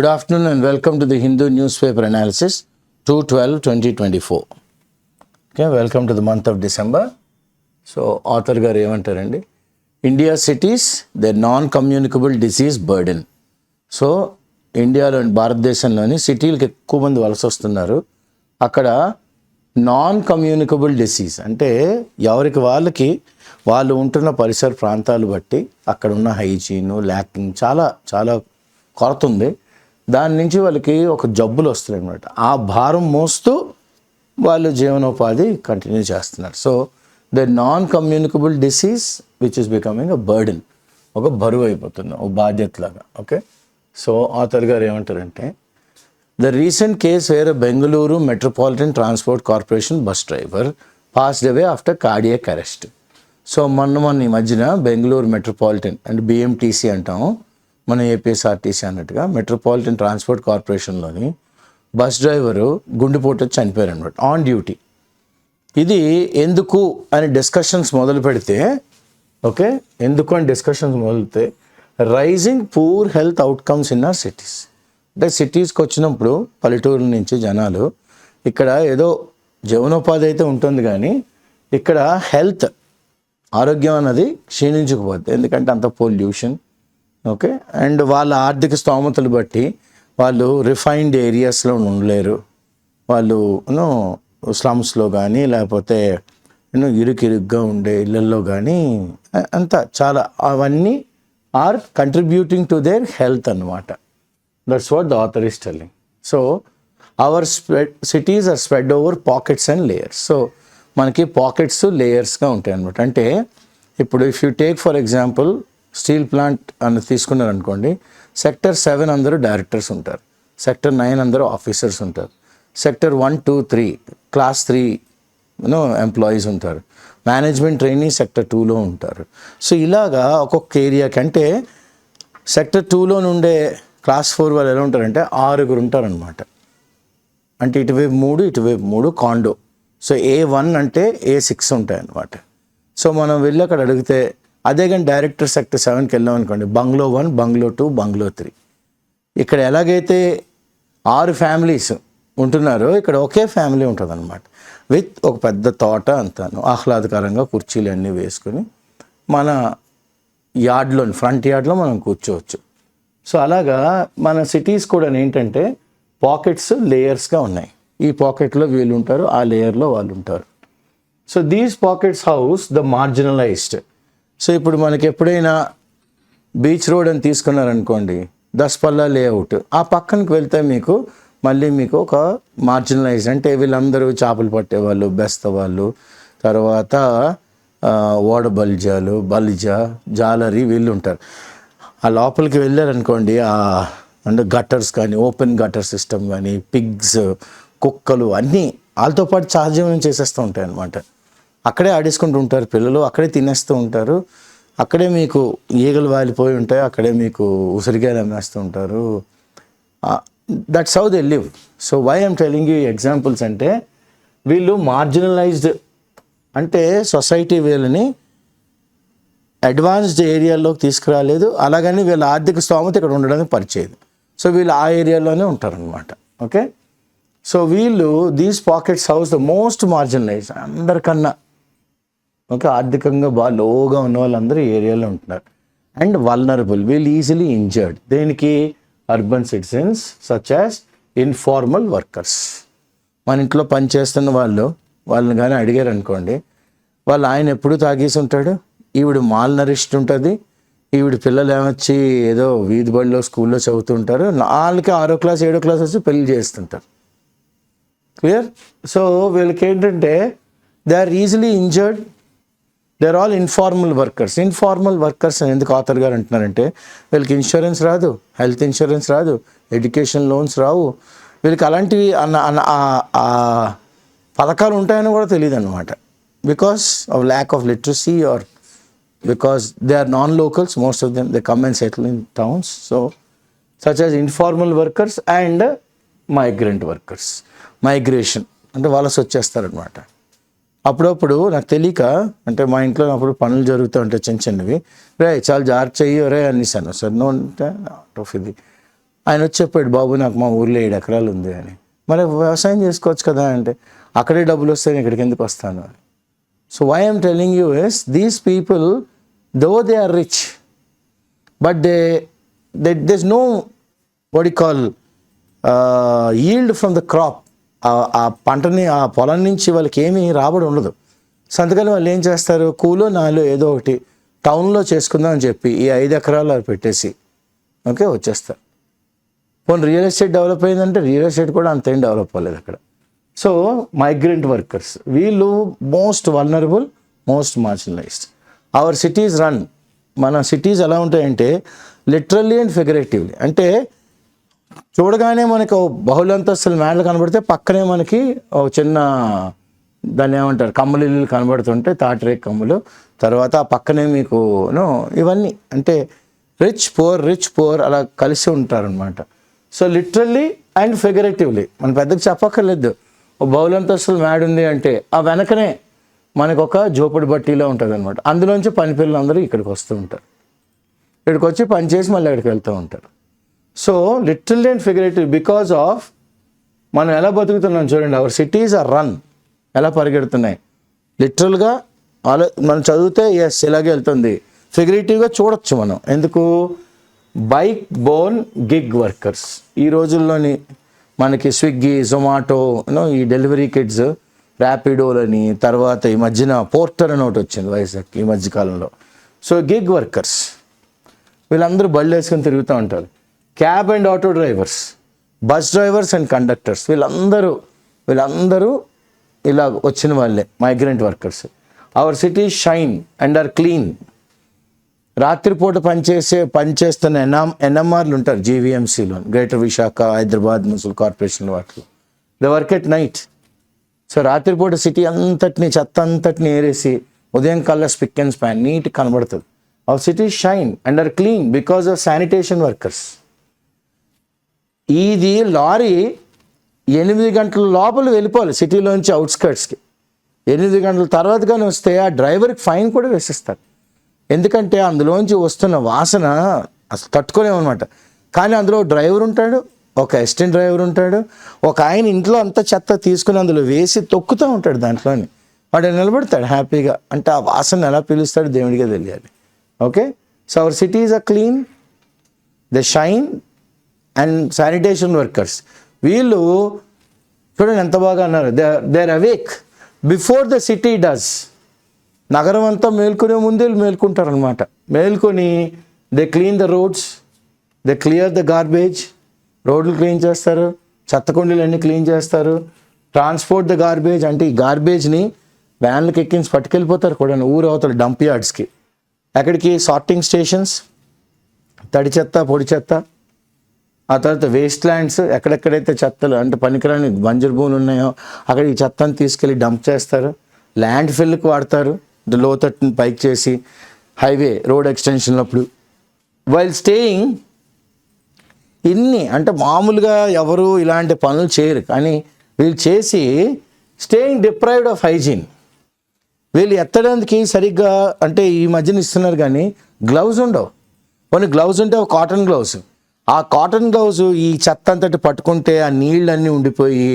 Good afternoon and welcome to the Hindu newspaper analysis 2/12/2024. Okay, welcome to the month of December. So, author garu emantarandi, India cities, their non-communicable disease burden. So, ఇండియాలో భారతదేశంలోని సిటీలకు ఎక్కువ మంది వలస వస్తున్నారు. అక్కడ non communicable disease అంటే ఎవరికి వాళ్ళకి వాళ్ళు ఉంటున్న పరిసర ప్రాంతాలు బట్టి అక్కడ ఉన్న హైజీను ల్యాకింగ్ చాలా కొరత ఉంది. దాని నుంచి వాళ్ళకి ఒక జబ్బులు వస్తున్నాయి అన్నమాట. ఆ భారం మోస్తూ వాళ్ళు జీవనోపాధి కంటిన్యూ చేస్తున్నారు. So the non communicable disease which is becoming a burden, ఒక బరువు అయిపోతుంది, ఒక బాధ్యతలాగా. ఓకే, సో ఆథర్ గారు ఏమంటారంటే, the recent case where Bengaluru metropolitan transport corporation bus driver passed away after cardiac arrest. So మొన్న ఈ మధ్యన బెంగళూరు మెట్రోపాలిటన్ అంటే బిఎంటీసీ అంటాము, మన ఏపీఎస్ఆర్టీసీ అన్నట్టుగా మెట్రోపాలిటన్ ట్రాన్స్పోర్ట్ కార్పొరేషన్లోని బస్ డ్రైవరు గుండెపోటు వచ్చి చనిపోయారు అనమాట, ఆన్ డ్యూటీ. ఇది ఎందుకు అని డిస్కషన్స్ మొదలు పెడితే, ఓకే, ఎందుకు అని డిస్కషన్స్ మొదలుతే rising poor health outcomes in our cities. అంటే సిటీస్కి వచ్చినప్పుడు పల్లెటూరు నుంచి జనాలు ఇక్కడ ఏదో జీవనోపాధి అయితే ఉంటుంది, కానీ ఇక్కడ హెల్త్ ఆరోగ్యం అన్నది క్షీణించకపోద్ది. ఎందుకంటే అంత పొల్యూషన్, ఓకే, అండ్ వాళ్ళ ఆర్థిక స్తోమతలు బట్టి వాళ్ళు రిఫైన్డ్ ఏరియాస్లో ఉండలేరు. వాళ్ళు స్లమ్స్లో కానీ లేకపోతే ఇరుగ్గా ఉండే ఇళ్ళల్లో కానీ అంతా చాలా అవన్నీ are contributing to their health అన్నమాట. That's what the author is telling. So our cities are spread over pockets and layers. So మనకి పాకెట్స్ లేయర్స్గా ఉంటాయి అన్నమాట. అంటే ఇప్పుడు if you take for example steel plant అని తీసుకున్నారనుకోండి, సెక్టర్ 7 అందరూ డైరెక్టర్స్ ఉంటారు, సెక్టర్ 9 అందరూ ఆఫీసర్స్ ఉంటారు, సెక్టర్ 1, 2, 3 క్లాస్ 3 ఎంప్లాయీస్ ఉంటారు, మేనేజ్మెంట్ ట్రైనీ సెక్టర్ 2లో ఉంటారు. సో ఇలాగా ఒక్కొక్క ఏరియాకి, అంటే సెక్టర్ 2లో నుండే క్లాస్ 4 వాళ్ళు ఎలా ఉంటారంటే 6 ఉంటారనమాట. అంటే ఇటువైపు 3 కాండో. సో A1 అంటే A6 ఉంటాయి అన్నమాట. సో మనం వెళ్ళి అక్కడ అడిగితే, అదే కానీ డైరెక్టర్ సెక్టర్ 7కి వెళ్ళాం అనుకోండి, బంగ్లో 1, బంగ్లో 2, బంగ్లో 3. ఇక్కడ ఎలాగైతే 6 ఫ్యామిలీస్ ఉంటున్నారో ఇక్కడ ఒకే ఫ్యామిలీ ఉంటుంది అనమాట, విత్ ఒక పెద్ద తోట అంతాను ఆహ్లాదకరంగా కుర్చీలు అన్నీ వేసుకొని మన యార్డ్లో, ఫ్రంట్ యార్డ్లో మనం కూర్చోవచ్చు. సో అలాగా మన సిటీస్ కూడా ఏంటంటే పాకెట్స్ లేయర్స్గా ఉన్నాయి. ఈ పాకెట్లో వీళ్ళు ఉంటారు, ఆ లేయర్లో వాళ్ళు ఉంటారు. So these pockets house the marginalised. So ఇప్పుడు మనకి ఎప్పుడైనా బీచ్ రోడ్ అని తీసుకున్నారనుకోండి, దస్పల్లా లేఅవుట్, ఆ పక్కనకి వెళ్తే మళ్ళీ మీకు ఒక మార్జినలైజ్, అంటే వీళ్ళందరూ చేపలు పట్టేవాళ్ళు, బెస్త వాళ్ళు, తర్వాత ఓడబల్జాలు, బలిజా, జాలరీ వీళ్ళు ఉంటారు. ఆ లోపలికి వెళ్ళారనుకోండి, అంటే గట్టర్స్ కానీ, ఓపెన్ గటర్ సిస్టమ్ కానీ, పిగ్స్, కుక్కలు అన్నీ వాళ్ళతో పాటు సహజీవనం చేసేస్తూ ఉంటాయి అన్నమాట. అక్కడే ఆడేసుకుంటూ ఉంటారు పిల్లలు, అక్కడే తినేస్తూ ఉంటారు, అక్కడే మీకు ఈగలు వాలిపోయి ఉంటాయి, అక్కడే మీకు ఉసిరికాయలు అమ్మేస్తూ ఉంటారు. That's how they live. So why I'm telling you examples అంటే, వీళ్ళు మార్జినలైజ్డ్, అంటే సొసైటీ వీళ్ళని అడ్వాన్స్డ్ ఏరియాల్లోకి తీసుకురాలేదు, అలాగని వీళ్ళ ఆర్థిక స్తోమత ఇక్కడ ఉండడానికి పరిచయం. సో వీళ్ళు ఆ ఏరియాలోనే ఉంటారనమాట. ఓకే, సో వీళ్ళు these pockets house the most marginalised, అందరికన్నా ఓకే ఆర్థికంగా బాగా లోగా ఉన్న వాళ్ళందరూ ఈ ఏరియాలో ఉంటున్నారు. అండ్ వల్నరబుల్, వీళ్ళు ఈజీలీ ఇంజర్డ్. దేనికి? Urban citizens such as informal workers. మన ఇంట్లో పనిచేస్తున్న వాళ్ళని కానీ అడిగారు అనుకోండి, ఆయన ఎప్పుడు తాగేసి ఉంటాడు, ఈవిడ మాల్ నరిష్ట్ ఉంటుంది, ఈవిడ పిల్లలు ఏమొచ్చి ఏదో వీధి బడిలో స్కూల్లో చదువుతుంటారు, వాళ్ళకి 6వ క్లాస్ 7వ క్లాస్ వచ్చి పెళ్లి చేస్తుంటారు. క్లియర్? సో వీళ్ళకి ఏంటంటే they are easily injured, they are all informal workers. Informal workers అని ఎందుకు ఆథర్ గారు అంటున్నారంటే, వీళ్ళకి ఇన్సూరెన్స్ రాదు, హెల్త్ ఇన్సూరెన్స్ రాదు, ఎడ్యుకేషన్ లోన్స్ రావు, వీళ్ళకి అలాంటివి పథకాలు ఉంటాయని కూడా తెలియదు అనమాట. Because of lack of literacy or because they are non-locals, most of them they come and settle in towns. So such as informal workers and migrant workers. Migration అంటే వలస వచ్చేస్తారనమాట. అప్పుడప్పుడు నాకు తెలియక, అంటే మా ఇంట్లో అప్పుడు పనులు జరుగుతూ ఉంటాయి చిన్నవి, రే చాలా జాగ్రత్త చెయ్యి రే అనేసాను. సార్ నో అంటే ఇది ఆయన వచ్చి చెప్పాడు, బాబు నాకు మా ఊర్లో 7 ఎకరాలు ఉంది అని. మరి వ్యవసాయం చేసుకోవచ్చు కదా అంటే, అక్కడే డబ్బులు వస్తాయి, ఇక్కడికి ఎందుకు వస్తాను అని. So why I'm telling you is these people though they are rich but there's no what you call yield from the crop. ఆ పంటని, ఆ పొలం నుంచి వాళ్ళకి ఏమీ రాబడి ఉండదు. సో అందుకని వాళ్ళు ఏం చేస్తారు, కూలో నాలో ఏదో ఒకటి టౌన్లో చేసుకుందాం అని చెప్పి ఈ 5 ఎకరాలు అవి పెట్టేసి ఓకే వచ్చేస్తారు. పోనీ రియల్ ఎస్టేట్ డెవలప్ అయిందంటే రియల్ ఎస్టేట్ కూడా అంతేం డెవలప్ అవ్వలేదు అక్కడ. సో మైగ్రెంట్ వర్కర్స్ వీళ్ళు most vulnerable, most marginalised. Our cities run, మన సిటీస్ ఎలా ఉంటాయంటే లిటరల్లీ అండ్ ఫిగరేటివ్లీ. అంటే చూడగానే మనకు బహుళంతస్తుల మేడలు కనబడితే పక్కనే మనకి ఒక చిన్న దాన్ని ఏమంటారు కమ్మలు ఇల్లు కనబడుతుంటే తాటిరేక్ కమ్మలు, తర్వాత ఆ పక్కనే మీకు ఇవన్నీ అంటే రిచ్ పోర్ అలా కలిసి ఉంటారనమాట. సో లిటరల్లీ అండ్ ఫిగరేటివ్లీ మనం పెద్దగా చెప్పక్కర్లేదు. బహుళంతస్తుల మేడ ఉంది అంటే ఆ వెనకనే మనకు ఒక జోపడి బట్టీలో ఉంటుంది అనమాట. అందులోంచి పని పిల్లలు అందరూ ఇక్కడికి వస్తూ ఉంటారు, ఇక్కడికి వచ్చి పని చేసి మళ్ళీ అక్కడికి వెళ్తూ ఉంటారు. So literally and figurative because of మనం ఎలా బతుకుతున్నాం చూడండి. అవర్ సిటీస్ ఆర్ రన్, ఎలా పరిగెడుతున్నాయి. లిటరల్గా మనం చదివితే ఎస్ ఇలాగే వెళ్తుంది, ఫిగరేటివ్గా చూడొచ్చు మనం. ఎందుకు? Bike Born gig workers. ఈ రోజుల్లోని మనకి స్విగ్గీ, జొమాటో, ఈ డెలివరీ కిడ్స్, ర్యాపిడోలని, తర్వాత ఈ మధ్యన పోర్టర్ అని ఒకటి వచ్చింది వైజాగ్ ఈ మధ్యకాలంలో. సో గిగ్ వర్కర్స్ వీళ్ళందరూ బళ్ళు వేసుకొని తిరుగుతూ ఉంటారు. Cab and auto drivers, bus drivers and conductors, వీళ్ళందరూ ఇలా వచ్చిన వాళ్ళే migrant workers. Our city shine and are clean. రాత్రిపూట పనిచేస్తున్న ఎన్ఎంఆర్లు ఉంటారు జీవీఎంసీలో, greater Visakha, Hyderabad municipal corporation వాటిలో. The work at night. So రాత్రిపూట సిటీ అంతటిని, చెత్త అంతటిని ఏరేసి ఉదయం కల్లా స్పిక్ అండ్ స్పాన్ నీట్ కనబడుతుంది. Our city shine and are clean because of sanitation workers. ఇది లారీ 8 గంటల లోపల వెళ్ళిపోవాలి సిటీలోంచి అవుట్స్కర్ట్స్కి. 8 గంటల తర్వాత కానీ వస్తే ఆ డ్రైవర్కి ఫైన్ కూడా వేసిస్తారు. ఎందుకంటే అందులోంచి వస్తున్న వాసన అసలు తట్టుకోలేమన్నమాట. కానీ అందులో డ్రైవర్ ఉంటాడు, ఒక అసిస్టెంట్ డ్రైవర్ ఉంటాడు, ఒక ఆయన ఇంట్లో అంత చెత్త తీసుకుని అందులో వేసి తొక్కుతూ ఉంటాడు దాంట్లోని. వాడు నిలబడతాడు హ్యాపీగా. అంటే ఆ వాసన ఎలా పీలుస్తాడు దేవుడికే తెలియాలి. Okay, so our cities are clean, the shine and sanitation workers. వీళ్ళు చూడండి ఎంత బాగా అన్నారు, they are awake before the city does. నగరం అంతా మేల్కొనే ముందే వీళ్ళు మేల్కొంటారనమాట. మేల్కొని they clean the roads, they clear the garbage. రోడ్లు క్లీన్ చేస్తారు, చెత్తకుండీలన్నీ క్లీన్ చేస్తారు. ట్రాన్స్పోర్ట్ ద గార్బేజ్, అంటే ఈ గార్బేజ్ని వ్యాన్లకు ఎక్కించి పట్టుకెళ్ళిపోతారు కూడా ఊరు అవతల డంప్ యార్డ్స్కి. ఎక్కడికి? సార్టింగ్ స్టేషన్స్, తడి చెత్త, పొడి చెత్త. ఆ తర్వాత వేస్ట్ ల్యాండ్స్, ఎక్కడెక్కడైతే చెత్తలు అంటే పనికిరాని బంజరు భూములు ఉన్నాయో అక్కడ ఈ చెత్తను తీసుకెళ్ళి డంప్ చేస్తారు. ల్యాండ్ ఫిల్కి వాడతారు, లోతట్టుని పైకి చేసి హైవే రోడ్ ఎక్స్టెన్షన్ అప్పుడు. వైల్ స్టేయింగ్, ఇన్ని అంటే మామూలుగా ఎవరు ఇలాంటి పనులు చేయరు, కానీ వీళ్ళు చేసి స్టేయింగ్ డిప్రైవ్డ్ ఆఫ్ హైజీన్. వీళ్ళు ఎత్తడానికి సరిగ్గా అంటే ఈ మధ్యన ఇస్తున్నారు కానీ గ్లౌజ్ ఉండవు. కొన్ని గ్లౌజ్ ఉంటే ఒక కాటన్ గ్లౌజ్. ఆ కాటన్ గ్లౌజ్ ఈ చెత్త అంతటి పట్టుకుంటే ఆ నీళ్ళన్నీ ఉండిపోయి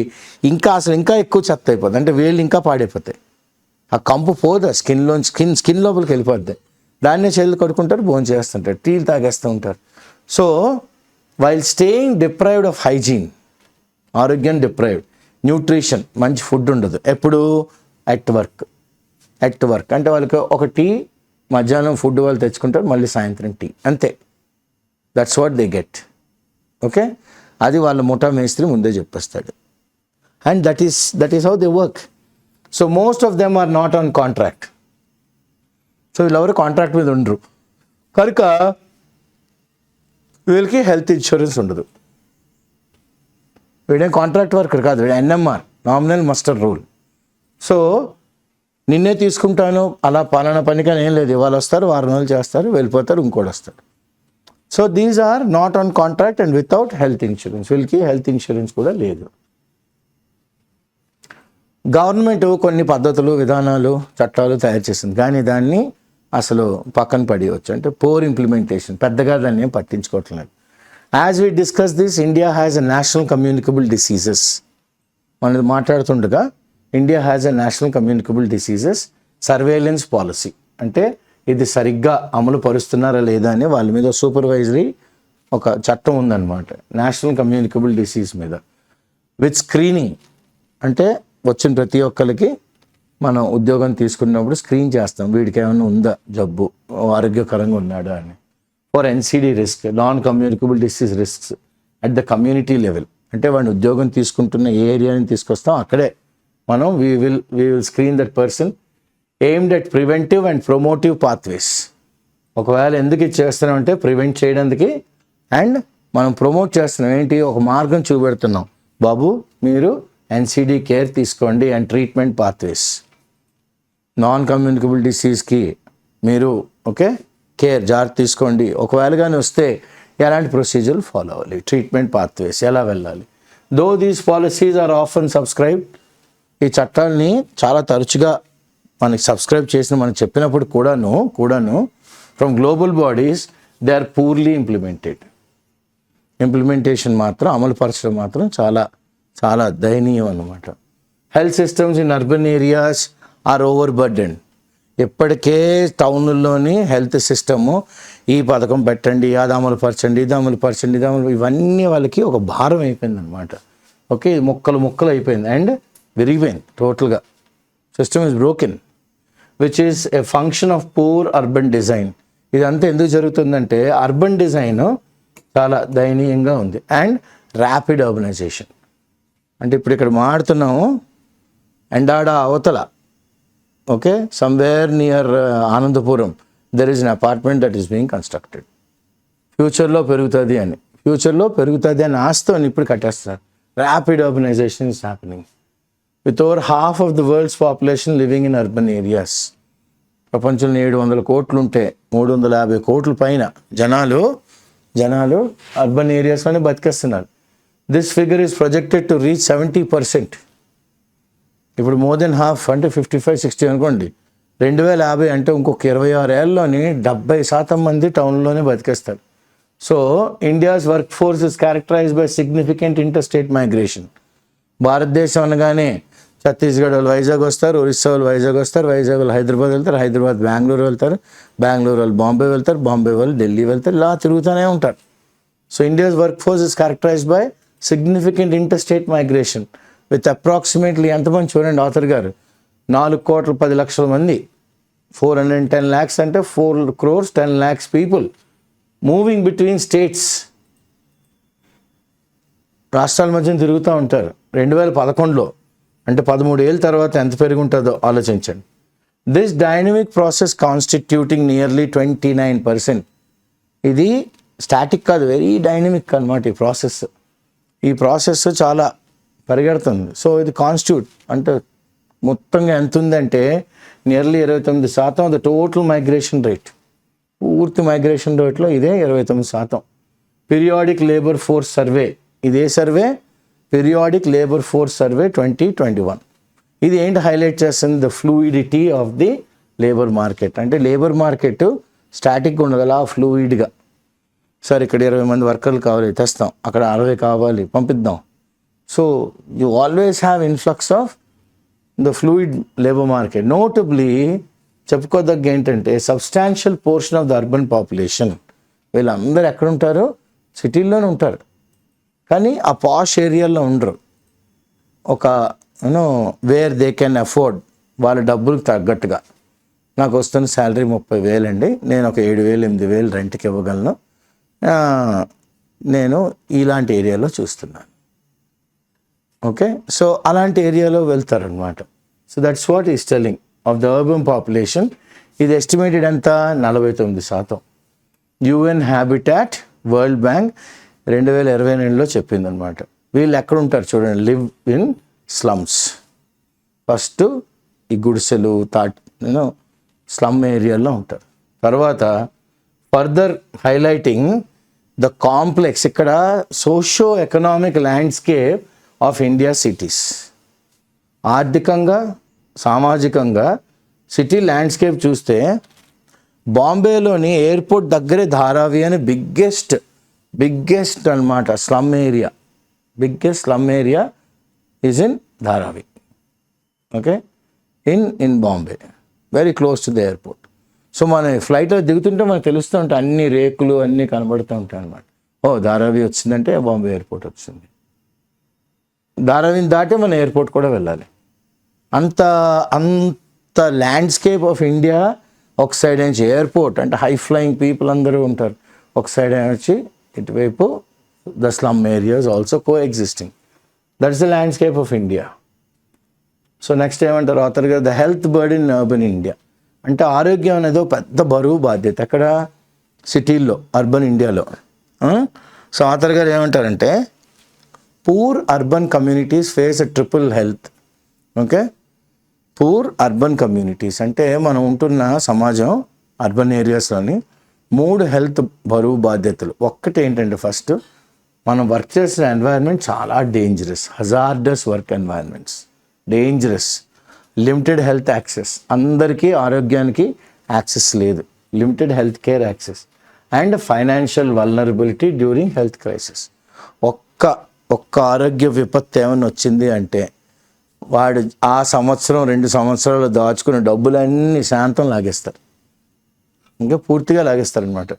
ఇంకా ఎక్కువ చెత్త అయిపోతుంది. అంటే వేళ్ళు ఇంకా పాడైపోతాయి. ఆ కంపు పోదు, స్కిన్ లోపలికి వెళ్ళిపోద్ది. దాన్నే చేతులు కడుక్కుంటారు, భోజనం చేస్తుంటారు, టీలు తాగేస్తూ ఉంటారు. So while staying deprived of hygiene, ఆరోగ్యం డిప్రైవ్డ్, న్యూట్రిషన్, మంచి ఫుడ్ ఉండదు. ఎప్పుడు? ఎట్ వర్క్ అంటే వాళ్ళకి ఒక టీ, మధ్యాహ్నం ఫుడ్ వాళ్ళు తెచ్చుకుంటారు, మళ్ళీ సాయంత్రం టీ, అంతే. That's what they get. Okay, అది వాళ్ళ ముఠా మేస్త్రి ముందే చెప్పేస్తాడు. And that is how they work. So most of them are not on contract. సో వీళ్ళెవరు కాంట్రాక్ట్ మీద ఉండరు కనుక వీళ్ళకి హెల్త్ ఇన్సూరెన్స్ ఉండదు. వీడేం కాంట్రాక్ట్ వర్కర్ కాదు, వీడు N M R, nominal muster rule. So నిన్నే తీసుకుంటాను అలా పలానా పనికని ఏం లేదు. ఇవాళ వస్తారు, 6 నెలలు చేస్తారు, వెళ్ళిపోతారు, ఇంకోటి వస్తారు. So these are not on contract and without health insurance. వీళ్ళకి హెల్త్ ఇన్సూరెన్స్ కూడా లేదు. గవర్నమెంట్ కొన్ని పద్ధతులు, విధానాలు, చట్టాలు తయారు చేసింది, కానీ దాన్ని అసలు పక్కన పడేయవచ్చు. అంటే పోర్ ఇంప్లిమెంటేషన్, పెద్దగా దాన్ని ఏం పట్టించుకోవట్లేదు. As we discuss this, India has a national communicable diseases. మనం మాట్లాడుతుండగా India has a national communicable diseases surveillance policy. అంటే ఇది సరిగ్గా అమలు పరుస్తున్నారా లేదా అని వాళ్ళ మీద సూపర్వైజరీ ఒక చట్టం ఉందన్నమాట నేషనల్ కమ్యూనికబుల్ డిసీజ్ మీద. విత్ స్క్రీనింగ్ అంటే వచ్చిన ప్రతి ఒక్కరికి మనం ఉద్యోగం తీసుకున్నప్పుడు స్క్రీన్ చేస్తాం, వీడికి ఏమైనా ఉందా జబ్బు, ఆరోగ్యకరంగా ఉన్నాడా అని. For NCD risk, non communicable disease risks at the community level. అంటే వాడిని ఉద్యోగం తీసుకుంటున్న ఏ ఏరియాని తీసుకొస్తాం అక్కడే మనం we will screen that person aimed at preventive and promotive pathways. ఒకవేళ ఎందుకు ఇది చేస్తున్నాం అంటే ప్రివెంట్ చేయడానికి అండ్ మనం ప్రమోట్ చేస్తున్నాం. ఏంటి, ఒక మార్గం చూపెడుతున్నాం, బాబు మీరు ఎన్సిడి కేర్ తీసుకోండి and treatment pathways. Non communicable డిసీజ్కి మీరు కేర్ జాగ్రత్త తీసుకోండి. ఒకవేళ కానీ వస్తే ఎలాంటి ప్రొసీజర్లు ఫాలో అవ్వాలి, ట్రీట్మెంట్ పాత్వేస్ ఎలా వెళ్ళాలి. Though these policies are often subscribe. ఈ చట్టాలని చాలా తరచుగా మనకి సబ్స్క్రైబ్ చేసిన మనం చెప్పినప్పుడు కూడాను from global bodies they are poorly implemented. Implementation మాత్రం అమలుపరచడం మాత్రం చాలా చాలా దయనీయం అన్నమాట. Health systems in urban areas are over burden. ఇప్పటికే టౌన్లోని హెల్త్ సిస్టము ఈ పథకం పెట్టండి, అది అమలుపరచండి, ఇవన్నీ వాళ్ళకి ఒక భారం అయిపోయింది అనమాట. ముక్కలు అయిపోయింది అండ్ విరిగిపోయింది టోటల్గా. System is broken which is a function of poor urban design. ఇదంతా ఎందుకు జరుగుతుందంటే అర్బన్ డిజైన్ చాలా దయనీయంగా ఉంది అండ్ ర్యాపిడ్ అర్బనైజేషన్. అంటే ఇప్పుడు ఇక్కడ మాడుతున్నాము ఎండాడ అవతల somewhere near Anandapuram there is an apartment that is being constructed. ఫ్యూచర్లో పెరుగుతుంది అని ఆస్తో ఇప్పుడు కట్టేస్తారు. Rapid urbanisation is happening with over half of the world's population living in urban areas. ప్రపంచంలో 700 కోట్లు ఉంటే 350 కోట్ల పైన జనాలు అర్బన్ ఏరియాస్లోనే బతికేస్తున్నారు. This figure is projected to reach 70%. ఇప్పుడు మోర్ దెన్ హాఫ్ అంటే 55-60 అనుకోండి. 2050 అంటే ఇంకొక 26 ఏళ్ళలోని 70% మంది టౌన్లోనే బతికేస్తారు. So India's work force is characterised by significant inter state migration. భారతదేశం అనగానే ఛత్తీస్గఢ్ వాళ్ళు వైజాగ్ వస్తారు, ఒరిస్సా వాళ్ళు వైజాగ్ వస్తారు, వైజాగ్ వాళ్ళు హైదరాబాద్ వెళ్తారు, హైదరాబాద్ బెంగళూరు వెళ్తారు, బెంగళూరు వాళ్ళు బాంబే వెళ్తారు, బాంబే వాళ్ళు ఢిల్లీ వెళ్తారు, ఇలా తిరుగుతూనే ఉంటారు. So India's work force is characterised by significant inter state migration with approximately ఎంతమంది చూడండి ఆథర్ గారు, 4,10,00,000 మంది. 410 lakhs అంటే 4 crores 10 lakhs people moving between states. రాష్ట్రాల మధ్యన తిరుగుతూ ఉంటారు. 2011లో అంటే 13 ఏళ్ళ తర్వాత ఎంత పెరిగి ఉంటుందో ఆలోచించండి. This dynamic process constituting nearly 29%. ఇది స్టాటిక్ కాదు, వెరీ డైనమిక్ అనమాట ఈ ప్రాసెస్ చాలా పరిగెడుతుంది. సో ఇది కాన్స్టిట్యూట్ అంటే మొత్తంగా ఎంత ఉందంటే nearly 29% of the total migration rate. పూర్తి మైగ్రేషన్ రేట్లో ఇదే 29%. పీరియాడిక్ లేబర్ ఫోర్స్ సర్వే, ఇదే survey periodic labour force survey 2021. ఇది ఏంటి హైలైట్ చేస్తుంది, the fluidity of the labour market. అంటే లేబర్ మార్కెట్ స్టాటిక్గా ఉండదు, అలా ఫ్లూయిడ్గా. సార్ ఇక్కడ 20 మంది వర్కర్లు కావాలి, తెస్తాం, అక్కడ 60 కావాలి, పంపిద్దాం. So you always have influx of the fluid labour market. Notably చెప్పుకోదగ్గ ఏంటంటే substantial portion of the urban population, వీళ్ళందరూ ఎక్కడుంటారు, సిటీల్లోనే ఉంటారు, కానీ ఆ పాష్ ఏరియాలో ఉండరు. ఒక వేర్ దే కెన్ అఫోర్డ్, వాళ్ళ డబ్బులకు తగ్గట్టుగా. నాకు వస్తున్న శాలరీ 30,000 అండి, నేను ఒక 7,000 8,000 రెంట్కి ఇవ్వగలను, నేను ఇలాంటి ఏరియాలో చూస్తున్నాను. సో అలాంటి ఏరియాలో వెళ్తారనమాట. So that's what is telling of the urban population. ఇది ఎస్టిమేటెడ్ ఎంత, 49%. UN హ్యాబిటాట్ వరల్డ్ బ్యాంక్ 2022లో చెప్పిందనమాట. వీళ్ళు ఎక్కడుంటారు చూడండి, లివ్ ఇన్ స్లమ్స్. ఫస్ట్ ఈ గుడిసెలు స్లమ్ ఏరియాలో ఉంటారు. తర్వాత ఫర్దర్ హైలైటింగ్ ద కాంప్లెక్స్, ఇక్కడ socio economic landscape of India cities. ఆర్థికంగా సామాజికంగా సిటీ ల్యాండ్స్కేప్ చూస్తే బాంబేలోని ఎయిర్పోర్ట్ దగ్గరే ధారావి అని బిగ్గెస్ట్ బిగ్గెస్ట్ అనమాట slum area. Biggest slum area is in Dharavi. Okay, in Bombay, very close to the airport. So మన ఫ్లైట్లో దిగుతుంటే మనకు తెలుస్తూ ఉంటాయి, అన్ని రేకులు అన్నీ కనబడుతూ ఉంటాయి అనమాట. ఓ ధారావి వచ్చిందంటే బాంబే ఎయిర్పోర్ట్ వచ్చింది. ధారావిని దాటి మన ఎయిర్పోర్ట్ కూడా వెళ్ళాలి. అంత అంత ల్యాండ్స్కేప్ ఆఫ్ ఇండియా. ఒక సైడ్ నుంచి ఎయిర్పోర్ట్ అంటే హై ఫ్లయింగ్ పీపుల్ అందరూ ఉంటారు, ఒక సైడ్ వచ్చి ఇటువైపు the slum areas also co existing. That's the landscape of India. So next ఏమంటారు ఆథర్ గారు, the health burden in urban India. అంటే ఆరోగ్యం అనేది ఒక పెద్ద బరువు బాధ్యత ఎక్కడ, సిటీల్లో, అర్బన్ ఇండియాలో. సో ఆథర్ గారు ఏమంటారంటే, పూర్ అర్బన్ కమ్యూనిటీస్ ఫేస్ ఎ triple health. Okay, poor urban communities అంటే మనం ఉంటున్న సమాజం అర్బన్ ఏరియాస్లోని 3 హెల్త్ బరువు బాధ్యతలు. ఒక్కటి ఏంటంటే, ఫస్ట్ మనం వర్క్ చేసిన ఎన్వైరన్మెంట్ చాలా dangerous, hazardous work environments, dangerous. Limited health access, అందరికీ ఆరోగ్యానికి యాక్సెస్ లేదు, limited health care access. And financial vulnerability during health crisis. ఒక్క ఆరోగ్య విపత్తు ఏమైనా వచ్చింది అంటే వాడు ఆ సంవత్సరం 2 సంవత్సరాలు దాచుకున్న డబ్బులన్నీ శాంతం లాగేస్తారు, ఇంకా పూర్తిగా లాగేస్తారు అనమాట.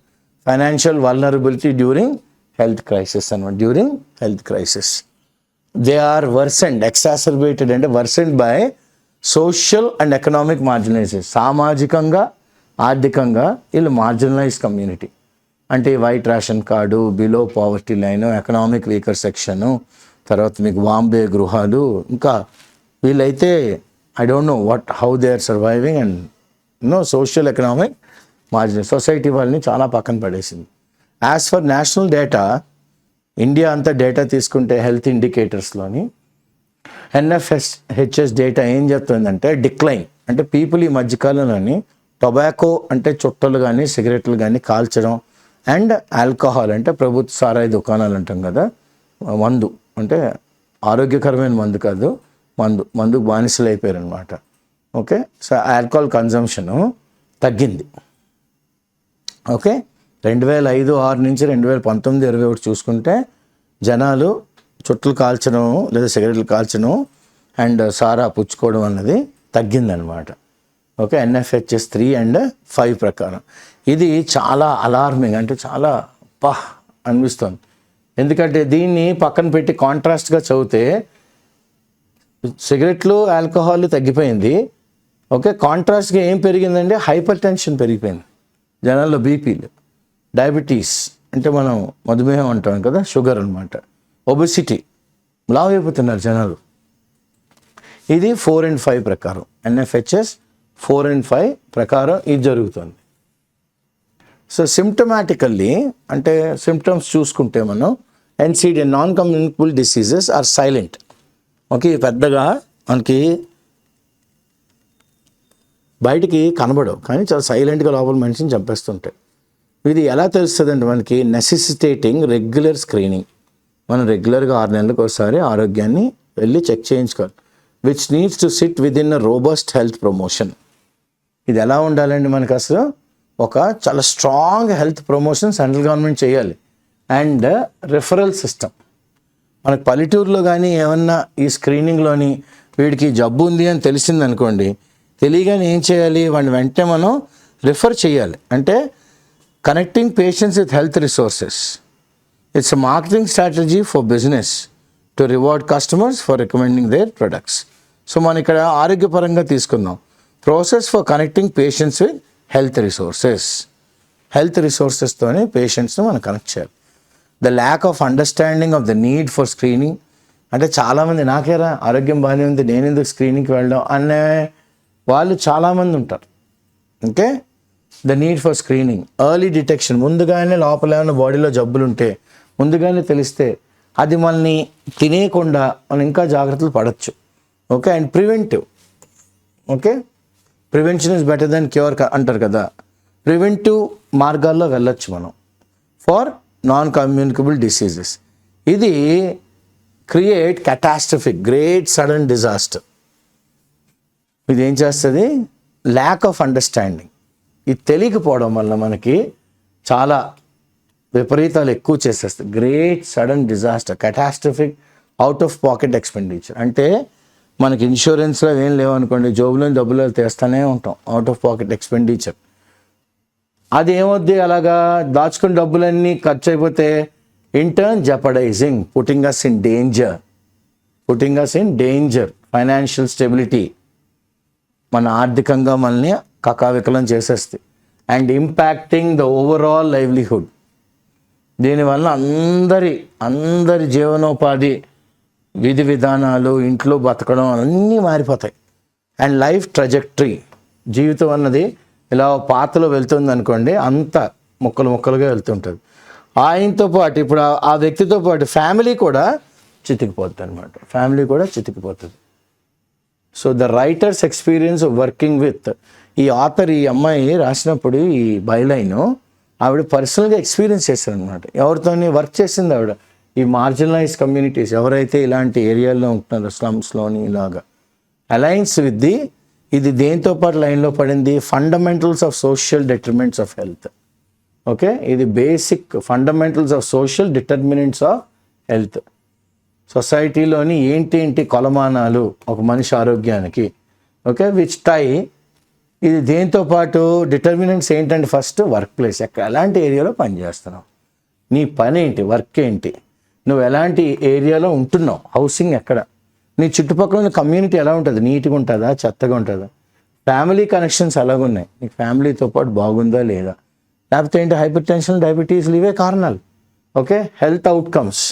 Financial vulnerability during health crisis అనమాట. During health crisis they are worsened, exacerbated అంటే worsened by social and economic marginalisation. సామాజికంగా ఆర్థికంగా వీళ్ళు మార్జినలైజ్ కమ్యూనిటీ. అంటే white ration card, below poverty line, economic weaker section, తర్వాత మీకు బాంబే గృహాలు. ఇంకా వీళ్ళైతే I don't know how they are surviving. And social economic margin society వాళ్ళని చాలా పక్కన పడేసింది. As for national data, India అంతా డేటా తీసుకుంటే హెల్త్ ఇండికేటర్స్లోని NFHS డేటా ఏం చెప్తుందంటే, డిక్లైన్ అంటే పీపుల్ ఈ మధ్యకాలంలోని టొబాకో అంటే చుట్టలు కానీ సిగరెట్లు కానీ కాల్చడం, అండ్ ఆల్కహాల్ అంటే ప్రభుత్వ సారాయి దుకాణాలు అంటాం కదా, మందు అంటే ఆరోగ్యకరమైన మందు కాదు, మందుకు బానిసలు అయిపోయారు అనమాట. ఓకే, సో ఆల్కహాల్ కన్జంప్షను తగ్గింది. ఓకే, 2005-6 నుంచి 2019-21 చూసుకుంటే జనాలు చుట్టలు కాల్చడం లేదా సిగరెట్లు కాల్చడం అండ్ సారా పుచ్చుకోవడం అన్నది తగ్గిందనమాట. ఓకే, NFHS 3 and 5 ప్రకారం. ఇది చాలా అలార్మింగ్, అంటే చాలా అనిపిస్తుంది. ఎందుకంటే దీన్ని పక్కన పెట్టి కాంట్రాస్ట్గా చదివితే సిగరెట్లు ఆల్కహాల్ తగ్గిపోయింది. ఓకే, కాంట్రాస్ట్గా ఏం పెరిగిందంటే హైపర్ టెన్షన్ పెరిగిపోయింది జనాల్లో, బీపీలు, డయాబెటీస్ అంటే మనం మధుమేహం అంటాం కదా, షుగర్ అనమాట, ఒబెసిటీ, లావ్ అయిపోతున్నారు జనాలు. ఇది 4 and 5 ప్రకారం, NFHS 4 and 5 ప్రకారం ఇది జరుగుతుంది. సో సిమ్టమాటికల్లీ అంటే సిమ్టమ్స్ చూసుకుంటే మనం NCD non communicable diseases are silent. Okay, పెద్దగా మనకి బయటికి కనబడవు కానీ చాలా సైలెంట్గా లోపల మనిషిని చంపేస్తుంటాయి. ఇది ఎలా తెలుస్తుంది అంటే మనకి నెసెసిటేటింగ్ రెగ్యులర్ స్క్రీనింగ్. మనం రెగ్యులర్గా 6 నెలలకు ఒకసారి ఆరోగ్యాన్ని వెళ్ళి చెక్ చేయించుకోవాలి. Which needs to sit with in a robust health promotion. ఇది ఎలా ఉండాలండి మనకు అసలు ఒక చాలా strong health promotion central government చేయాలి. And referral system. మనకు పల్లెటూరులో కానీ ఏమన్నా ఈ స్క్రీనింగ్లోని వీడికి జబ్బు ఉంది అని తెలిసిందనుకోండి, తెలియగానే ఏం చేయాలి, వాడిని వెంటనే మనం రిఫర్ చేయాలి. అంటే connecting patients with health resources. It's a marketing strategy for business to reward customers for recommending their products. So మనం ఇక్కడ ఆరోగ్యపరంగా తీసుకుందాం. Process for connecting patients with health resources. Health రిసోర్సెస్తోనే పేషెంట్స్ని మనం కనెక్ట్ చేయాలి. The lack of understanding of the need for screening. అంటే చాలామంది నాకేరా ఆరోగ్యం బాగానే ఉంది నేను ఎందుకు స్క్రీనింగ్కి వెళ్ళడం అనే వాళ్ళు చాలామంది ఉంటారు. Okay, the need for screening, early detection. ముందుగానే లోపల ఏమైనా బాడీలో జబ్బులు ఉంటే ముందుగానే తెలిస్తే అది మనల్ని తినేయకుండా మనం ఇంకా జాగ్రత్తలు పడవచ్చు. Okay, and preventive. Okay, prevention is better than cure అంటారు కదా, ప్రివెంటివ్ మార్గాల్లో వెళ్ళొచ్చు మనం ఫర్ నాన్ కమ్యూనికబుల్ డిసీజెస్. ఇది create catastrophic great sudden disaster. ఇది ఏం చేస్తుంది, ల్యాక్ ఆఫ్ అండర్స్టాండింగ్. ఇది తెలియకపోవడం వల్ల మనకి చాలా విపరీతాలు ఎక్కువ చేసేస్తాయి. Great sudden disaster, catastrophic out of pocket expenditure. అంటే మనకి ఇన్సూరెన్స్లో ఏం లేవనుకోండి, జోబులో డబ్బులు తీస్తూనే ఉంటాం, అవుట్ ఆఫ్ పాకెట్ ఎక్స్పెండిచర్. అది ఏమవుద్ది, అలాగా దాచుకున్న డబ్బులన్నీ ఖర్చు అయిపోతే in turn jeopardising, putting us in danger financial stability. మన ఆర్థికంగా మనల్ని కకావికలం చేసేస్తుంది. And impacting the overall livelihood. దీనివల్ల అందరి జీవనోపాధి, విధి విధానాలు, ఇంట్లో బతకడం అన్నీ మారిపోతాయి. అండ్ లైఫ్ ట్రజెక్టరీ, జీవితం అన్నది ఇలా పాతలో వెళ్తుంది అనుకోండి, అంత ముక్కలుగా వెళ్తుంటుంది. ఆయనతో పాటు ఇప్పుడు ఆ వ్యక్తితో పాటు ఫ్యామిలీ కూడా చితికిపోతుంది అనమాట. So the writers experience working with, ఈ ఆథర్, ఈ అమ్మాయి రాసినప్పుడు ఈ బైలైను ఆవిడ పర్సనల్గా ఎక్స్పీరియన్స్ చేశారనమాట. ఎవరితో వర్క్ చేసింది ఆవిడ, ఈ మార్జినలైజ్ కమ్యూనిటీస్ ఎవరైతే ఇలాంటి ఏరియాల్లో ఉంటున్నారో, స్లమ్స్లోని ఇలాగా. అలయన్స్ విత్ ఇది దేంతో పాటు లైన్లో పడింది, fundamentals of social determinants of health. Okay, ఇది basic fundamentals of social determinants of health. సొసైటీలోని ఏంటి కొలమానాలు ఒక మనిషి ఆరోగ్యానికి. ఓకే, విచ్ టై ఇది దేంతో పాటు డిటర్మినెంట్స్ ఏంటంటే, ఫస్ట్ వర్క్ ప్లేస్, ఎలాంటి ఏరియాలో పనిచేస్తున్నావు, నీ పని ఏంటి, వర్క్ ఏంటి, నువ్వు ఎలాంటి ఏరియాలో ఉంటున్నావు, హౌసింగ్ ఎక్కడ, నీ చుట్టుపక్కల ఉన్న కమ్యూనిటీ ఎలా ఉంటుంది, నీట్గా ఉంటుందా, చెత్తగా ఉంటుందా, ఫ్యామిలీ కనెక్షన్స్ ఎలాగున్నాయి, నీకు ఫ్యామిలీతో పాటు బాగుందా లేదా, లేకపోతే ఏంటి హైపర్ టెన్షన్, డయాబెటీస్, ఇవే కారణాలు. ఓకే, హెల్త్ అవుట్కమ్స్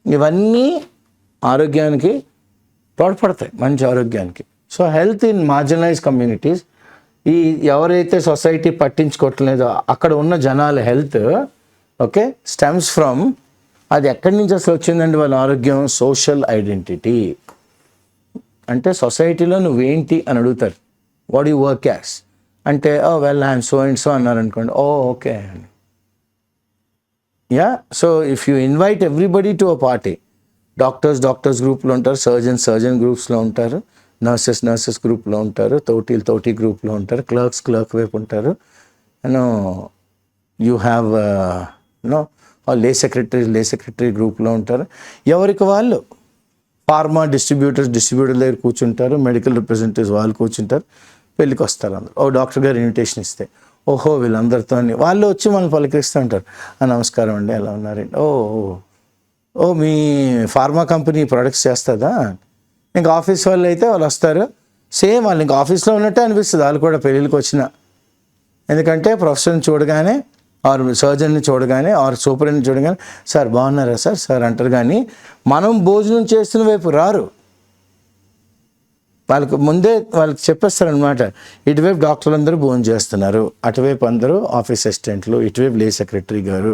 ఇవన్నీ ఆరోగ్యానికి తోడ్పడతాయి, మంచి ఆరోగ్యానికి. So health in marginalise communities, ఈ ఎవరైతే సొసైటీ పట్టించుకోవట్లేదో అక్కడ ఉన్న జనాల హెల్త్, ఓకే, స్టెమ్స్ ఫ్రమ్, అది ఎక్కడి నుంచి అసలు వచ్చిందండి వాళ్ళ ఆరోగ్యం, సోషల్ ఐడెంటిటీ. అంటే సొసైటీలో నువ్వేంటి అని అడుగుతారు, వాట్ యు వర్క్ యాస్ అంటే, oh well I'm so and so అన్నారనుకోండి, oh okay. Yeah, so if you invite everybody to a party, doctors గ్రూప్లో ఉంటారు, సర్జన్ గ్రూప్స్లో ఉంటారు, నర్సెస్ గ్రూప్లో ఉంటారు, తోటి గ్రూప్లో ఉంటారు, క్లర్క్ వైపు ఉంటారు, యూ హ్యావ్ లే సెక్రటరీ గ్రూప్లో ఉంటారు. ఎవరికి వాళ్ళు, ఫార్మా డిస్ట్రిబ్యూటర్ దగ్గర కూర్చుంటారు, మెడికల్ రిప్రజెంటేటివ్స్ వాళ్ళు కూర్చుంటారు, పెళ్ళికి వస్తారు అందరు. ఓ డాక్టర్ గారు ఇన్విటేషన్ ఇస్తే, ఓహో వీళ్ళందరితో వాళ్ళు వచ్చి మనల్ని పలకరిస్తూ ఉంటారు, నమస్కారం అండి, ఎలా ఉన్నారండి, ఓ మీ ఫార్మా కంపెనీ ప్రొడక్ట్స్ చేస్తుందా. ఇంకా ఆఫీస్ వాళ్ళు అయితే వాళ్ళు వస్తారు, సేమ్ వాళ్ళు ఇంకా ఆఫీస్లో ఉన్నట్టే అనిపిస్తుంది వాళ్ళు కూడా పెళ్ళిళ్ళకి వచ్చిన. ఎందుకంటే ప్రొఫెసర్ని చూడగానే, ఆర్ సర్జన్ని చూడగానే, ఆర్ సూపరింటెండెంట్ చూడగానే, సార్ బాగున్నారా సార్ అంటారు. కానీ మనం భోజనం చేస్తున్న వైపు రారు, వాళ్ళకి ముందే వాళ్ళకి చెప్పేస్తారనమాట, ఇటువైపు డాక్టర్లు అందరూ భోజనం చేస్తున్నారు, అటువైపు అందరూ ఆఫీస్ అసిస్టెంట్లు, ఇటువైపు లే సెక్రటరీ గారు,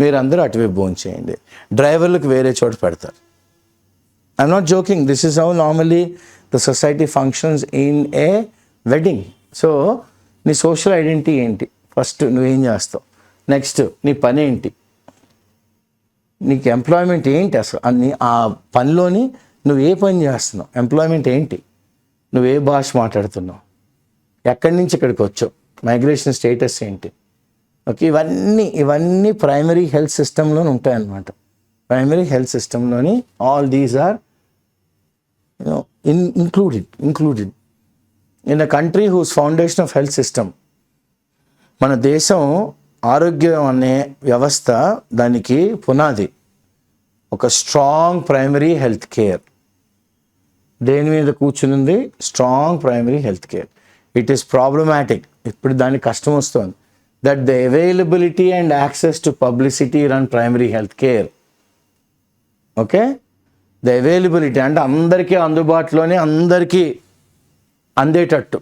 మీరు అందరూ అటువైపు భోజనం చేయండి. డ్రైవర్లకు వేరే చోట పెడతారు. I'm not joking, this is how normally the society functions in a wedding. So నీ సోషల్ ఐడెంటిటీ ఏంటి, ఫస్ట్ నువ్వేం చేస్తావు, నెక్స్ట్ నీ పని ఏంటి, నీకు ఎంప్లాయ్మెంట్ ఏంటి, అసలు అన్ని ఆ పనిలోని నువ్వు ఏ పని చేస్తున్నావు, ఎంప్లాయ్మెంట్ ఏంటి, నువ్వు ఏ భాష మాట్లాడుతున్నావు, ఎక్కడి నుంచి ఇక్కడికి వచ్చావు, మైగ్రేషన్ స్టేటస్ ఏంటి. ఓకే, ఇవన్నీ ప్రైమరీ హెల్త్ సిస్టంలోనే ఉంటాయన్నమాట. ప్రైమరీ హెల్త్ సిస్టంలోని all these are included in a country whose foundation of health system. మన దేశం ఆరోగ్యం అనే వ్యవస్థ, దానికి పునాది ఒక స్ట్రాంగ్ ప్రైమరీ హెల్త్ కేర్. దేని మీద కూర్చునింది, strong primary health care. It is problematic, ఇప్పుడు దానికి కష్టం వస్తుంది, that the availability and access to publicity run primary health care. Okay, the availability అంటే అందరికీ అందుబాటులోనే, అందరికీ అందేటట్టు.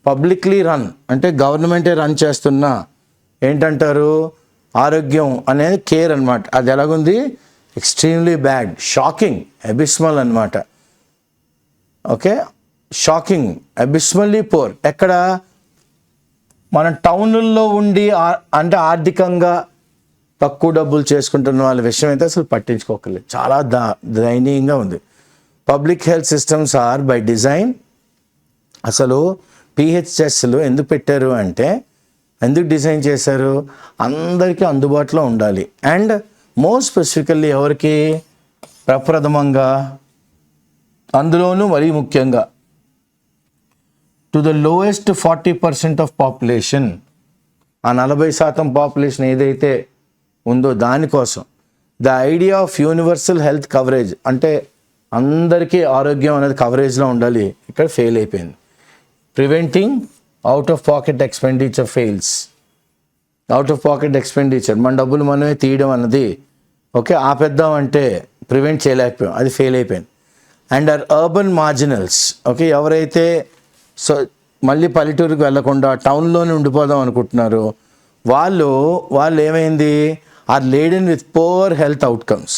పబ్లిక్లీ రన్ అంటే గవర్నమెంటే రన్ చేస్తున్నా ఏంటంటారు, ఆరోగ్యం అనేది కేర్ అనమాట. అది ఎలాగుంది, ఎక్స్ట్రీమ్లీ బ్యాడ్, షాకింగ్, అబిస్మల్ అనమాట. Okay, shocking, abysmally poor. ఎక్కడ, మన టౌన్లలో ఉండి అంటే ఆర్థికంగా తక్కువ డబ్బులు చేసుకుంటున్న వాళ్ళ విషయం అయితే అసలు పట్టించుకోకలేదు, చాలా దయనీయంగా ఉంది. Public health systems are by design, అసలు పిహెచ్ఎస్లు ఎందుకు పెట్టారు అంటే, ఎందుకు డిజైన్ చేశారు? అందరికీ అందుబాటులో ఉండాలి. అండ్ మోస్ట్ స్పెసిఫికల్లీ ఎవరికి? ప్రప్రథమంగా, అందులోనూ మరీ ముఖ్యంగా to the lowest 40% of population, ఆ 40% పాపులేషన్ ఏదైతే ఉందో దానికోసం. The idea of universal health coverage, అంటే అందరికీ ఆరోగ్యం అనేది కవరేజ్లో ఉండాలి, ఇక్కడ ఫెయిల్ అయిపోయింది. Preventing out of pocket expenditure fails. Out of pocket expenditure, మన డబ్బులు మనమే తీయడం అన్నది ఆపేద్దాం అంటే ప్రివెంట్ చేయలేకపోయాం, అది ఫెయిల్ అయిపోయింది. అండ్ ఆర్ అర్బన్ మార్జినల్స్, ఎవరైతే మళ్ళీ పల్లెటూరుకి వెళ్లకుండా టౌన్లోనే ఉండిపోదాం అనుకుంటున్నారు, వాళ్ళు ఏమైంది? Are laden with poor health outcomes.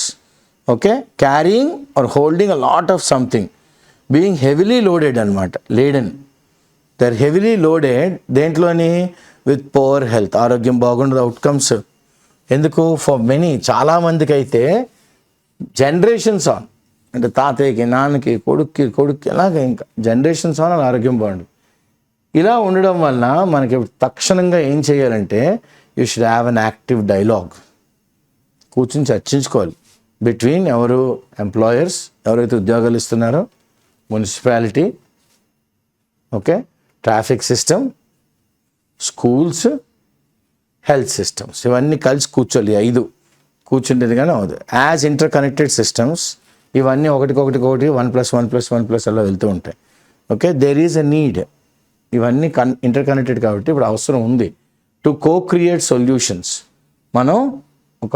Carrying or holding a lot of something, being heavily loaded అనమాట. Laden, they are heavily loaded దేంట్లోని? విత్ పూర్ హెల్త్, ఆరోగ్యం బాగుండదు, అవుట్కమ్స్. ఎందుకు? ఫర్ మెనీ, చాలామందికి అయితే జనరేషన్స్ ఆన్, అంటే తాతయ్యకి, నాన్నకి, కొడుక్కి ఇలాగ ఇంకా జనరేషన్స్ ఆన్ ఆరోగ్యం బాగుండదు. ఇలా ఉండడం వలన మనకి తక్షణంగా ఏం చేయాలంటే, you should have an active dialogue. కూర్చుని చర్చించుకోవాలి బిట్వీన్ ఎవరు? ఎంప్లాయర్స్, ఎవరైతే ఉద్యోగాలు ఇస్తున్నారో, municipality, traffic system, schools, health systems, ఇవన్నీ కలిసి కూర్చోవాలి. 5 కూర్చుంటేది కానీ అవదు. యాజ్ ఇంటర్ కనెక్టెడ్ సిస్టమ్స్, ఇవన్నీ ఒకటికొకటి 1+1+1+ అలా వెళ్తూ ఉంటాయి. దేర్ ఈజ్ అ నీడ్, ఇవన్నీ ఇంటర్ కనెక్టెడ్ కాబట్టి ఇప్పుడు అవసరం ఉంది టు క్రియేట్ సొల్యూషన్స్. మనం ఒక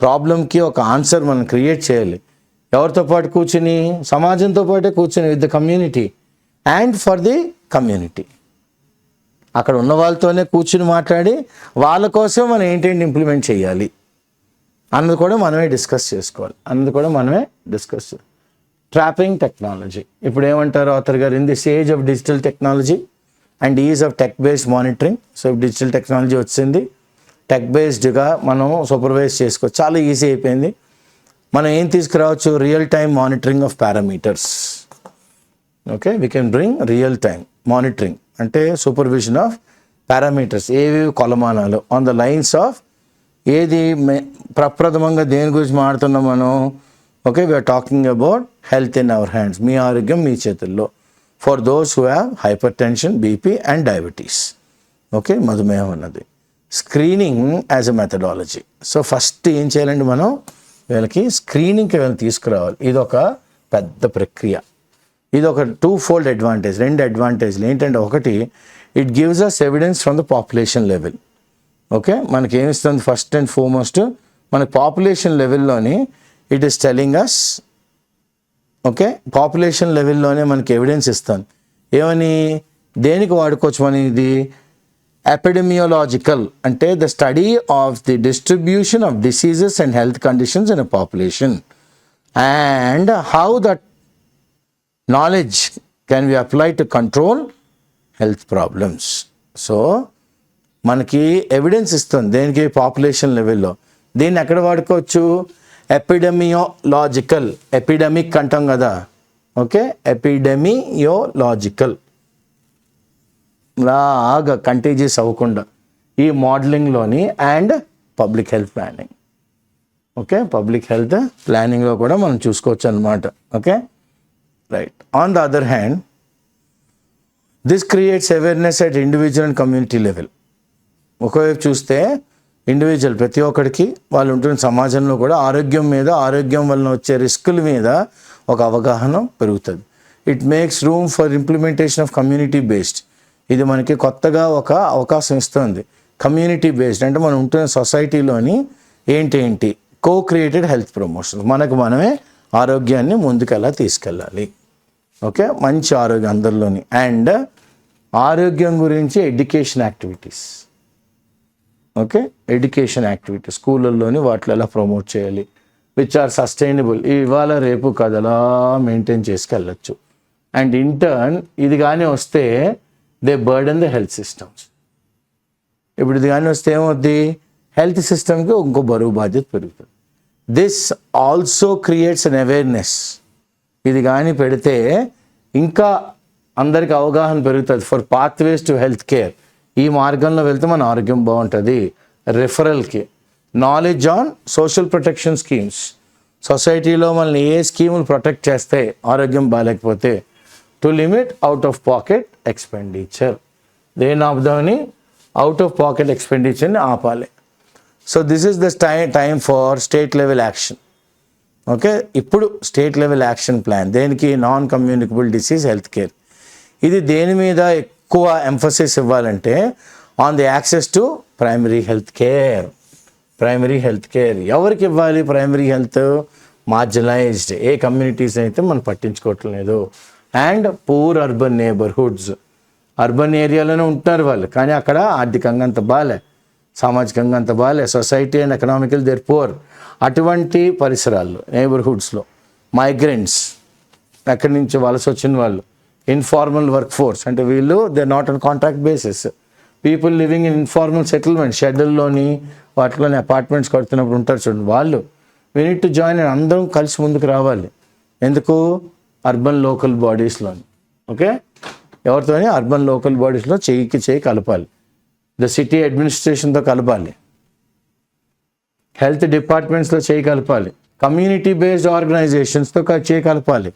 ప్రాబ్లంకి ఒక ఆన్సర్ మనం క్రియేట్ చేయాలి. ఎవరితో పాటు కూర్చుని? సమాజంతో పాటే కూర్చుని, with the community and for the community. అక్కడ ఉన్న వాళ్ళతోనే కూర్చుని మాట్లాడి వాళ్ళ కోసం మనం ఏంటంటే ఇంప్లిమెంట్ చేయాలి అన్నది కూడా మనమే డిస్కస్ చేసుకోవాలి. ట్రాపింగ్ టెక్నాలజీ, ఇప్పుడు ఏమంటారు ఆథర్ గారు? In this age of digital technology and ease of tech based monitoring. So digital technology వచ్చింది, టెక్ బేస్డ్గా మనం సూపర్వైజ్ చేసుకోవచ్చు, చాలా ఈజీ అయిపోయింది. మనం ఏం తీసుకురావచ్చు? Real time monitoring of parameters. We can bring real time monitoring, అంటే సూపర్విజన్ ఆఫ్ పారామీటర్స్, ఏవి కొలమానాలు ఆన్ ద లైన్స్ ఆఫ్ ఏది ప్రప్రథమంగా దేని గురించి మాట్లాడుతున్నాం మనం? We are talking about health in our hands, మీ ఆరోగ్యం మీ చేతుల్లో. For those who have hyper tension, BP and diabetes, మధుమేహం అన్నది. Screening as a methodology. So first ఏం చేయాలండి? మనం వీళ్ళకి స్క్రీనింగ్కి వీళ్ళని తీసుకురావాలి. ఇదొక పెద్ద ప్రక్రియ. ఇది ఒక 2-fold అడ్వాంటేజ్, 2 అడ్వాంటేజ్లు ఏంటంటే, ఒకటి, it gives us evidence from the population level. మనకి ఏమిస్తుంది? ఫస్ట్ అండ్ ఫార్మోస్ట్ మన పాపులేషన్ లెవెల్లోని it is telling us, population లెవెల్లోనే మనకి ఎవిడెన్స్ ఇస్తాను. ఏమని? దేనికి వాడుకోవచ్చు మనం ఇది? ఎపిడెమియోలాజికల్, అంటే the study of the distribution of diseases and health conditions in a population and how that knowledge can be applied to control health problems. So మనకి ఎవిడెన్స్ ఇస్తుంది దేనికి? పాపులేషన్ లెవెల్లో. దీన్ని ఎక్కడ వాడుకోవచ్చు? ఎపిడెమియోలాజికల్, ఎపిడమిక్ అంటాం కదా, ఎపిడెమియోలాజికల్, లాగా కంటేజియస్ అవ్వకుండా ఈ మోడలింగ్లోని and public health planning. Public health ప్లానింగ్లో కూడా మనం చూసుకోవచ్చు అన్నమాట. Right. On the other hand, this creates awareness at individual and community level. ఒకవైపు చూస్తే ఇండివిజువల్, ప్రతి ఒక్కడికి వాళ్ళు ఉంటున్న సమాజంలో కూడా ఆరోగ్యం మీద, ఆరోగ్యం వలన వచ్చే రిస్కుల మీద ఒక అవగాహన పెరుగుతుంది. It makes room for implementation of community based. ఇది మనకి కొత్తగా ఒక అవకాశం ఇస్తుంది. కమ్యూనిటీ బేస్డ్ అంటే మనం ఉంటున్న సొసైటీలోని ఏంటి క్రియేటెడ్ హెల్త్ ప్రమోషన్, మనకు మనమే ఆరోగ్యాన్ని ముందుకు ఎలా తీసుకెళ్ళాలి. మంచి ఆరోగ్యం అందరిలోని. అండ్ ఆరోగ్యం గురించి ఎడ్యుకేషన్ యాక్టివిటీస్, ఎడ్యుకేషన్ యాక్టివిటీస్ స్కూళ్ళల్లోని వాటిలో ఎలా ప్రమోట్ చేయాలి, విచ్ ఆర్ సస్టైనబుల్, ఇవాళ రేపు కాదు అలా మెయింటైన్ చేసుకెళ్ళచ్చు. అండ్ ఇంటర్న్ ఇది కానీ వస్తే they burden the health systems. ఇప్పుడు ఇది కానీ వస్తే ఏమవుద్ది? హెల్త్ సిస్టమ్కి ఇంకో బరువు బాధ్యత పెరుగుతుంది. This also creates an awareness. ఇది కానీ పెడితే ఇంకా అందరికి అవగాహన పెరుగుతుంది for pathways to health care. ఈ మార్గంలో వెళ్తే మన ఆరోగ్యం బాగుంటుంది. రిఫరల్కి knowledge on social protection schemes, సొసైటీలో మనల్ని ఏ స్కీములు ప్రొటెక్ట్ చేస్తే ఆరోగ్యం బాగాలేకపోతే, to limit out of pocket expenditure, దేని ఆపుదామని అవుట్ ఆఫ్ పాకెట్ ఎక్స్పెండిచర్ని ఆపాలి. So this is the time for state level action. Okay, ఇప్పుడు స్టేట్ లెవెల్ యాక్షన్ ప్లాన్ దేనికి? Non communicable disease health care. ఇది దేని మీద ఎక్కువ ఎంఫసిస్ ఇవ్వాలంటే on the access to primary health care. Primary health care ఎవరికి ఇవ్వాలి? ప్రైమరీ హెల్త్ మార్జినలైజ్డ్ ఏ communities అయితే మనం పట్టించుకోవట్లేదు, and poor urban neighbourhoods. Urban ఏరియాలోనే ఉంటారు వాళ్ళు, కానీ అక్కడ ఆర్థికంగా అంత బాలే, సామాజికంగా అంత బాలే, society and economical they're poor. అటువంటి పరిసరాల్లో నేబర్హుడ్స్లో మైగ్రెంట్స్, ఎక్కడి నుంచి వలస వచ్చిన వాళ్ళు, ఇన్ఫార్మల్ వర్క్ ఫోర్స్ అంటే వీళ్ళు they not on contract basis, people living in informal settlement, షెడ్యూల్లోని వాటిలోని అపార్ట్మెంట్స్ కడుతున్నప్పుడు ఉంటారు చూడండి వాళ్ళు. We need to join and అందరం కలిసి ముందుకు రావాలి. ఎందుకు? అర్బన్ లోకల్ బాడీస్లోని. ఓకే, ఎవరితోని? అర్బన్ లోకల్ బాడీస్లో చేయికి చేయి కలపాలి, ద సిటీ అడ్మినిస్ట్రేషన్తో కలపాలి, హెల్త్ డిపార్ట్మెంట్స్లో చేయి కలపాలి, కమ్యూనిటీ బేస్డ్ ఆర్గనైజేషన్స్తో చేయి కలపాలి,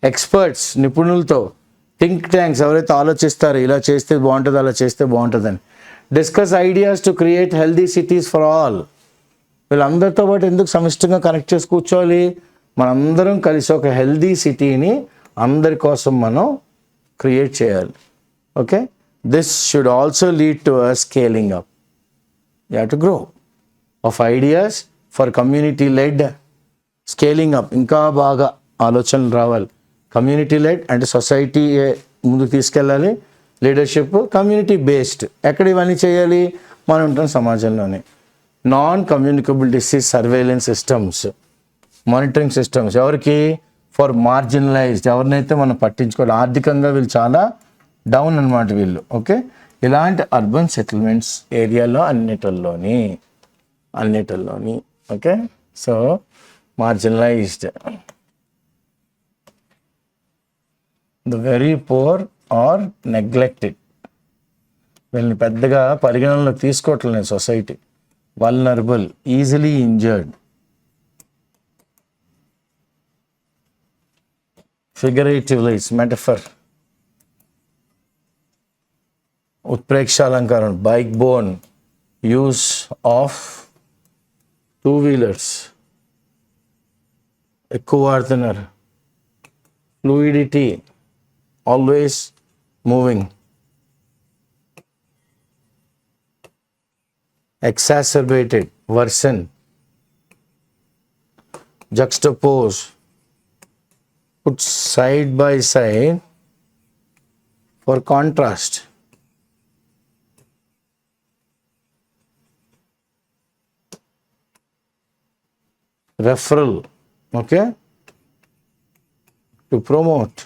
ఎక్స్పర్ట్స్ నిపుణులతో, థింక్ ట్యాంక్స్ ఎవరైతే ఆలోచిస్తారో ఇలా చేస్తే బాగుంటుంది అలా చేస్తే బాగుంటుందని, discuss ideas to create healthy cities for all. వీళ్ళందరితో పాటు ఎందుకు సమిష్టిగా కనెక్ట్ చేసి కూర్చోవాలి? మనందరం కలిసి ఒక హెల్దీ సిటీని అందరి కోసం మనం క్రియేట్ చేయాలి. Okay, this should also lead to a scaling up. You have to grow of ideas for community led scaling up. ఇంకా బాగా ఆలోచనలు రావాలి. కమ్యూనిటీ లెడ్ అంటే సొసైటీ ముందుకు తీసుకెళ్ళాలి, లీడర్షిప్ కమ్యూనిటీ బేస్డ్. ఎక్కడ ఇవన్నీ చేయాలి? మనం ఉంటాం సమాజంలోనే. Non communicable disease surveillance systems, monitoring systems ఎవరికి? ఫర్ మార్జినలైజ్డ్, ఎవరినైతే మనం పట్టించుకోవాలి, ఆర్థికంగా వీళ్ళు చాలా డౌన్ అనమాట వీళ్ళు. ఓకే, ఇలాంటి అర్బన్ సెటిల్మెంట్స్ ఏరియాలో అన్నిటిల్లోని. Okay, so marginalized, the very poor or neglected, వీళ్ళని పెద్దగా పరిగణనలోకి తీసుకోవట్లేదు society. Vulnerable, easily injured, figuratively it's metaphor, ఉత్ప్రేక్షాలంకారం, backbone, use of two wheelers ఎక్కువ వాడుతున్నారు, fluidity, always moving, exacerbated, worsen, juxtapose, put side by side for contrast. Referral, okay, to promote,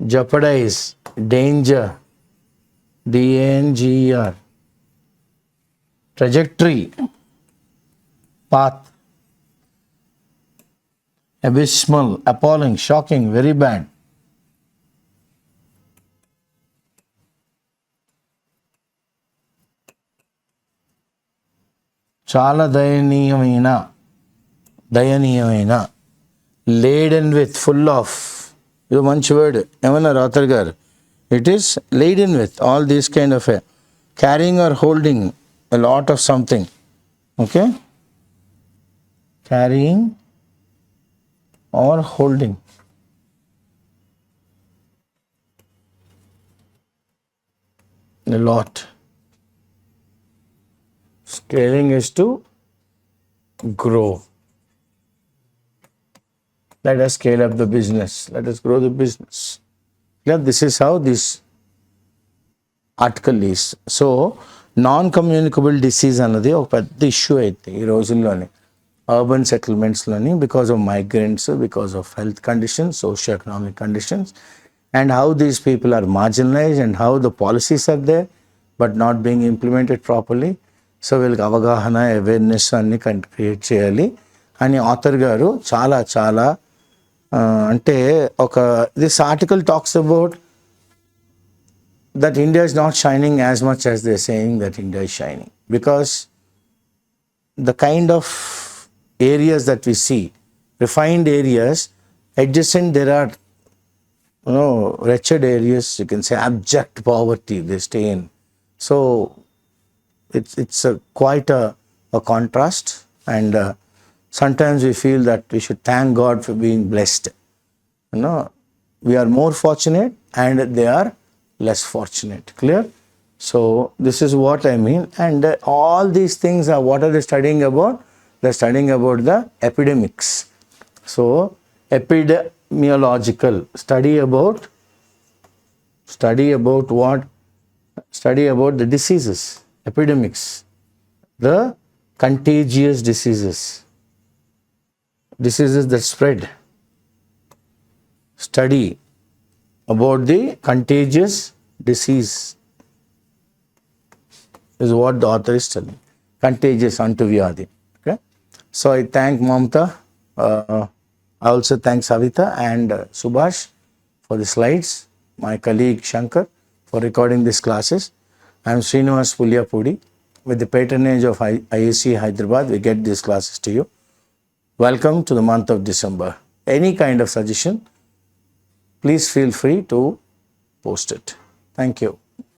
jeopardize, danger, danger, trajectory, path, abysmal, appalling, shocking, very bad, చాలా దయనీయమైన, laden with, full of, ఇది మంచి word ఏమన్నారు author గారు? It is laden with all these kind of carrying or holding a lot of something. Okay, carrying or holding. A lot. Scaling is to grow. Let us scale up the business. Let us grow the business. Yeah, this is how this article is. So non communicable disease అన్నది ఒక పెద్ద issue అయితే ఈ రోజుల్లోనే urban సెటిల్మెంట్స్లోని, because of migrants, because of health conditions, socio economic conditions, and how these people are marginalized and how the policies are there but not being implemented properly. So వీళ్ళకి అవగాహన, awareness అన్నీ create చేయాలి అని author గారు చాలా చాలా అంటే this article talks about that India is not shining as much as they're saying that India is shining, because the kind of areas that we see, refined areas, adjacent there are, wretched areas, you can say abject poverty they stay in. So it's quite a contrast, and sometimes we feel that we should thank God for being blessed. We are more fortunate and they are less fortunate. Clear? So this is what I mean. And all these things are, what are they studying about? They're studying about the epidemics. So epidemiological, study about what? Study about the diseases, epidemics, the contagious diseases that spread. Study about the contagious disease is what the author is telling. Contagious antuvyadi. Okay. So I thank Mamta. I also thank Savita and Subhash for the slides. My colleague Shankar for recording these classes. I am Srinivas Pulyapudi. With the patronage of IUC Hyderabad, we get these classes to you. Welcome to the month of December. Any kind of suggestion, please feel free to post it. Thank you.